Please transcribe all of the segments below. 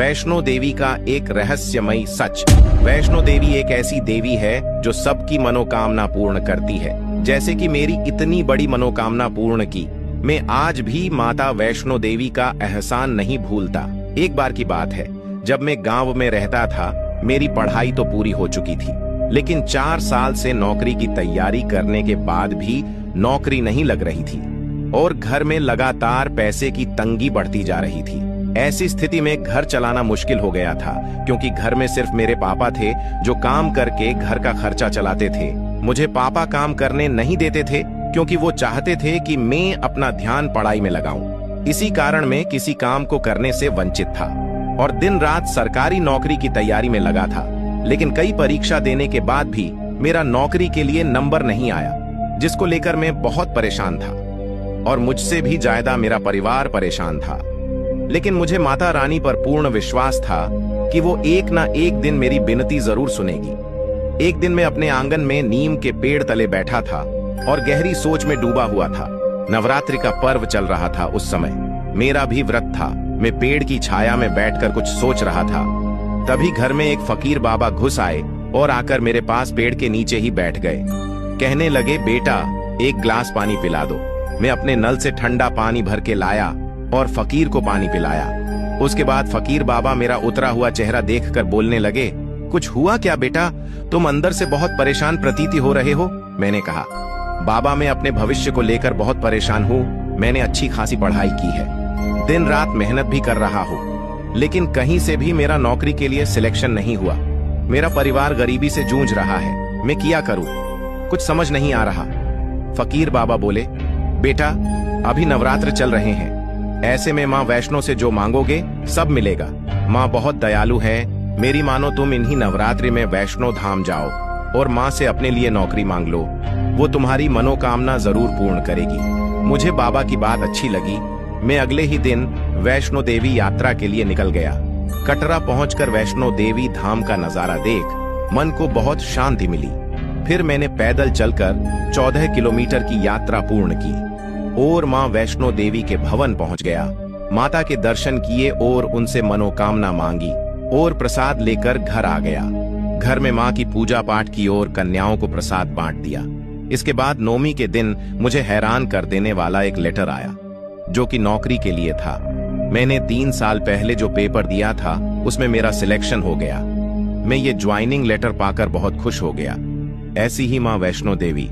वैष्णो देवी का एक रहस्यमयी सच। वैष्णो देवी एक ऐसी देवी है जो सबकी मनोकामना पूर्ण करती है। जैसे कि मेरी इतनी बड़ी मनोकामना पूर्ण की, मैं आज भी माता वैष्णो देवी का एहसान नहीं भूलता। एक बार की बात है, जब मैं गांव में रहता था, मेरी पढ़ाई तो पूरी हो चुकी थी, लेकिन 4 साल से नौकरी की तैयारी करने के बाद भी नौकरी नहीं लग रही थी और घर में लगातार पैसे की तंगी बढ़ती जा रही थी। ऐसी स्थिति में घर चलाना मुश्किल हो गया था, क्योंकि घर में सिर्फ मेरे पापा थे जो काम करके घर का खर्चा चलाते थे। मुझे पापा काम करने नहीं देते थे, क्योंकि वो चाहते थे कि मैं अपना ध्यान पढ़ाई में लगाऊं। इसी कारण मैं किसी काम को करने से वंचित था और दिन रात सरकारी नौकरी की तैयारी में लगा था। लेकिन कई परीक्षा देने के बाद भी मेरा नौकरी के लिए नंबर नहीं आया, जिसको लेकर मैं बहुत परेशान था और मुझसे भी ज्यादा मेरा परिवार परेशान था। लेकिन मुझे माता रानी पर पूर्ण विश्वास था कि वो एक ना एक दिन मेरी विनती जरूर सुनेगी। एक दिन मैं अपने आंगन में नीम के पेड़ तले बैठा था और गहरी सोच में डूबा हुआ था। नवरात्रि का पर्व चल रहा था। उस समय मेरा भी व्रत था। मैं पेड़ की छाया में बैठकर कुछ सोच रहा था। तभी घर में एक फकीर बाबा घुस आए और आकर मेरे पास पेड़ के नीचे ही बैठ गए। कहने लगे, बेटा, एक ग्लास पानी पिला दो। मैं अपने नल से ठंडा पानी भर के लाया और फकीर को पानी पिलाया। उसके बाद फकीर बाबा मेरा उतरा हुआ चेहरा देखकर बोलने लगे, कुछ हुआ क्या बेटा? तुम अंदर से बहुत परेशान प्रतीति हो रहे हो। मैंने कहा, बाबा, मैं अपने भविष्य को लेकर बहुत परेशान हूँ। मैंने अच्छी खासी पढ़ाई की है, दिन रात मेहनत भी कर रहा हूँ, लेकिन कहीं से भी मेरा नौकरी के लिए सिलेक्शन नहीं हुआ। मेरा परिवार गरीबी से जूझ रहा है। मैं क्या करूँ? कुछ समझ नहीं आ रहा। फकीर बाबा बोले, बेटा, अभी नवरात्र चल रहे हैं। ऐसे में माँ वैष्णो से जो मांगोगे सब मिलेगा। माँ बहुत दयालु है। मेरी मानो तुम इन्हीं नवरात्रि में वैष्णो धाम जाओ और माँ से अपने लिए नौकरी मांग लो। वो तुम्हारी मनोकामना जरूर पूर्ण करेगी। मुझे बाबा की बात अच्छी लगी। मैं अगले ही दिन वैष्णो देवी यात्रा के लिए निकल गया। कटरा पहुंचकर वैष्णो देवी धाम का नजारा देख मन को बहुत शांति मिली। फिर मैंने पैदल चलकर 14 किलोमीटर की यात्रा पूर्ण की और माँ वैष्णो देवी के भवन पहुंच गया। माता के दर्शन किए और उनसे मनोकामना मांगी और प्रसाद लेकर घर आ गया। घर में माँ की पूजा पाठ की और कन्याओं को प्रसाद बांट दिया। इसके बाद नौमी के दिन मुझे हैरान कर देने वाला एक लेटर आया, जो कि नौकरी के लिए था। मैंने 3 साल पहले जो पेपर दिया था उसमें मेरा सिलेक्शन हो गया। मैं ये ज्वाइनिंग लेटर पाकर बहुत खुश हो गया। ऐसी ही माँ वैष्णो देवी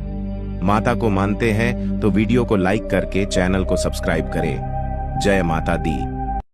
माता को मानते हैं तो वीडियो को लाइक करके चैनल को सब्सक्राइब करें। जय माता दी।